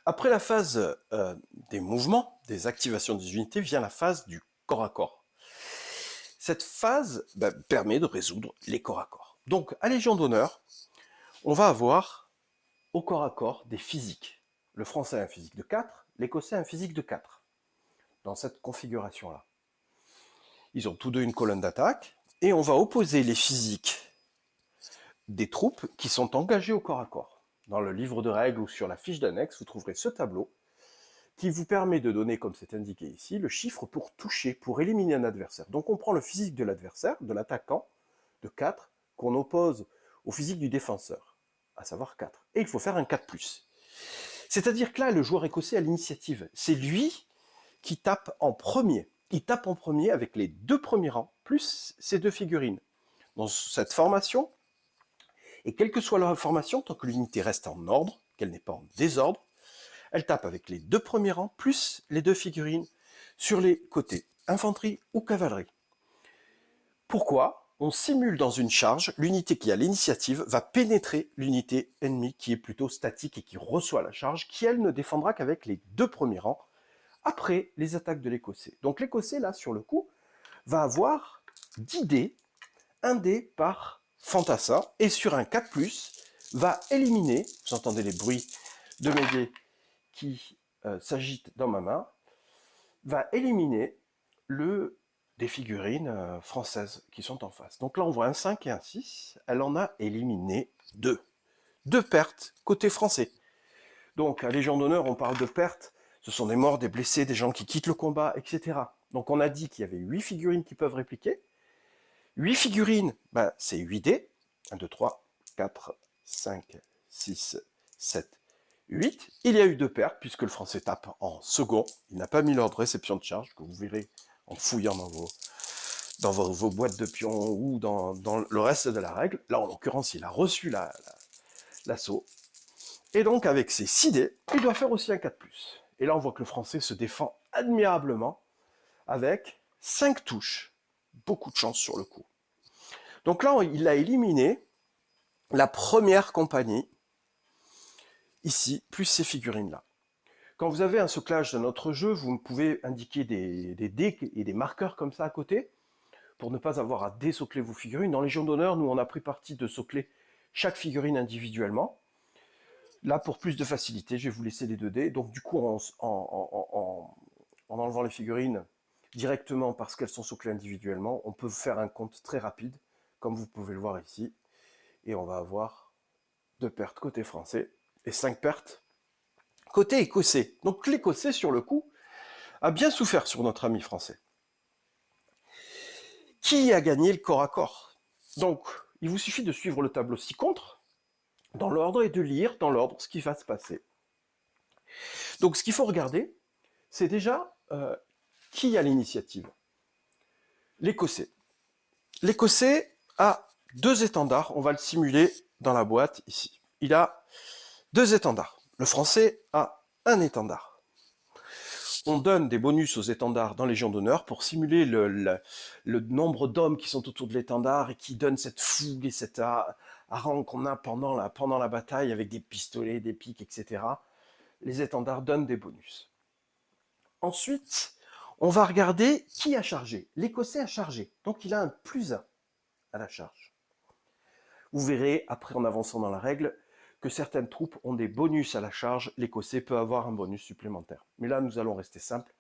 Après la phase des mouvements, des activations des unités, vient la phase du corps à corps. Cette phase permet de résoudre les corps à corps. Donc, à Légion d'honneur, on va avoir au corps à corps des physiques. Le français a un physique de 4, l'écossais a un physique de 4, dans cette configuration-là. Ils ont tous deux une colonne d'attaque, et on va opposer les physiques des troupes qui sont engagées au corps à corps. Dans le livre de règles ou sur la fiche d'annexe, vous trouverez ce tableau qui vous permet de donner, comme c'est indiqué ici, le chiffre pour toucher, pour éliminer un adversaire. Donc on prend le physique de l'adversaire, de l'attaquant, de 4, qu'on oppose au physique du défenseur, à savoir 4. Et il faut faire un 4+. C'est-à-dire que là, le joueur écossais a l'initiative. C'est lui qui tape en premier. Il tape en premier avec les 2 premiers rangs, plus ces 2 figurines. Dans cette formation, et quelle que soit leur formation, tant que l'unité reste en ordre, qu'elle n'est pas en désordre, elle tape avec les 2 premiers rangs, plus les 2 figurines, sur les côtés, infanterie ou cavalerie. Pourquoi ? On simule dans une charge, l'unité qui a l'initiative va pénétrer l'unité ennemie qui est plutôt statique et qui reçoit la charge, qui elle ne défendra qu'avec les 2 premiers rangs, après les attaques de l'écossais. Donc l'écossais, là, sur le coup, va avoir 10 dés, 1 dé par fantassin, et sur un 4+, va éliminer, vous entendez les bruits de mes dés qui s'agite dans ma main, va éliminer des figurines françaises qui sont en face. Donc là, on voit un 5 et un 6. Elle en a éliminé 2. 2 pertes côté français. Donc, à Légion d'honneur, on parle de pertes. Ce sont des morts, des blessés, des gens qui quittent le combat, etc. Donc, on a dit qu'il y avait 8 figurines qui peuvent répliquer. 8 figurines, c'est 8 dés. 1, 2, 3, 4, 5, 6, 7, 8. Il y a eu 2 pertes, puisque le français tape en second. Il n'a pas mis l'ordre réception de charge, que vous verrez en fouillant dans vos boîtes de pions ou dans le reste de la règle. Là, en l'occurrence, il a reçu l'assaut. Et donc, avec ses 6 dés, il doit faire aussi un 4+. Et là, on voit que le français se défend admirablement avec 5 touches. Beaucoup de chance sur le coup. Donc là, il a éliminé la première compagnie, ici, plus ces figurines-là. Quand vous avez un soclage de notre jeu, vous pouvez indiquer des dés et des marqueurs comme ça à côté, pour ne pas avoir à désocler vos figurines. Dans Légion d'honneur, nous, on a pris parti de socler chaque figurine individuellement. Là, pour plus de facilité, je vais vous laisser les 2 dés. Donc du coup, en enlevant les figurines directement parce qu'elles sont soclées individuellement, on peut faire un compte très rapide, comme vous pouvez le voir ici. Et on va avoir 2 pertes côté français et 5 pertes côté écossais. Donc l'écossais, sur le coup, a bien souffert sur notre ami français. Qui a gagné le corps à corps? Donc, il vous suffit de suivre le tableau ci-contre, dans l'ordre, et de lire dans l'ordre ce qui va se passer. Donc, ce qu'il faut regarder, c'est déjà qui a l'initiative. L'écossais. L'écossais a 2 étendards, on va le simuler dans la boîte ici. Il a 2 étendards. Le français a un étendard. On donne des bonus aux étendards dans Légion d'honneur pour simuler le nombre d'hommes qui sont autour de l'étendard et qui donnent cette fougue et cet hareng qu'on a pendant la bataille avec des pistolets, des piques, etc. Les étendards donnent des bonus. Ensuite, on va regarder qui a chargé. L'Écossais a chargé, donc il a un +1 à la charge. Vous verrez, après en avançant dans la règle, que certaines troupes ont des bonus à la charge, l'Écossais peut avoir un bonus supplémentaire. Mais là, nous allons rester simple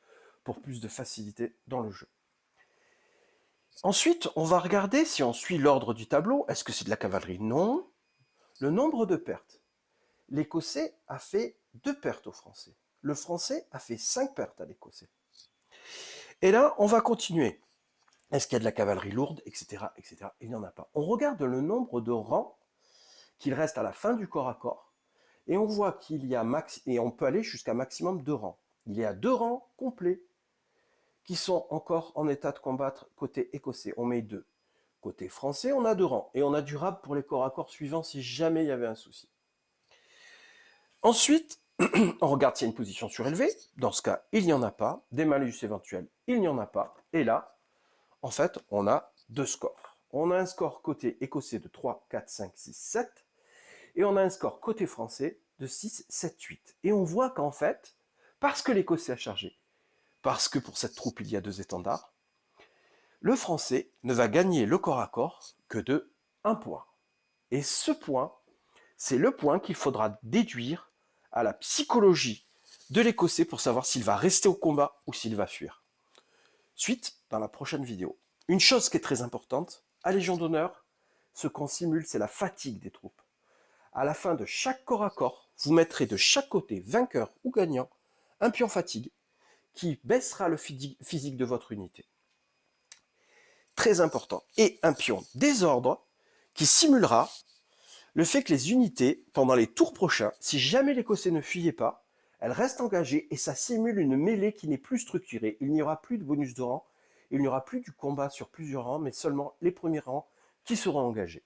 pour plus de facilité dans le jeu. Ensuite, on va regarder si on suit l'ordre du tableau. Est-ce que c'est de la cavalerie? Non. Le nombre de pertes. L'Écossais a fait 2 pertes au Français. Le Français a fait 5 pertes à l'Écossais. Et là, on va continuer. Est-ce qu'il y a de la cavalerie lourde, etc., etc. Il n'y en a pas. On regarde le nombre de rangs qu'il reste à la fin du corps à corps, et on voit qu'il y a et on peut aller jusqu'à maximum 2 rangs. Il y a 2 rangs complets qui sont encore en état de combattre côté écossais. On met 2. Côté français, on a 2 rangs, et on a du rab pour les corps à corps suivants si jamais il y avait un souci. Ensuite, on regarde s'il y a une position surélevée. Dans ce cas, il n'y en a pas. Des malus éventuels, il n'y en a pas. Et là, en fait, on a 2 scores. On a un score côté écossais de 3, 4, 5, 6, 7. Et on a un score côté français de 6, 7, 8. Et on voit qu'en fait, parce que l'Écossais a chargé, parce que pour cette troupe il y a 2 étendards, le Français ne va gagner le corps à corps que de 1 point. Et ce point, c'est le point qu'il faudra déduire à la psychologie de l'Écossais pour savoir s'il va rester au combat ou s'il va fuir. Suite dans la prochaine vidéo. Une chose qui est très importante, à Légion d'honneur, ce qu'on simule, c'est la fatigue des troupes. À la fin de chaque corps à corps, vous mettrez de chaque côté, vainqueur ou gagnant, un pion fatigue qui baissera le physique de votre unité. Très important. Et un pion désordre qui simulera le fait que les unités, pendant les tours prochains, si jamais l'Écossais ne fuyait pas, elles restent engagées et ça simule une mêlée qui n'est plus structurée. Il n'y aura plus de bonus de rang, il n'y aura plus du combat sur plusieurs rangs, mais seulement les premiers rangs qui seront engagés.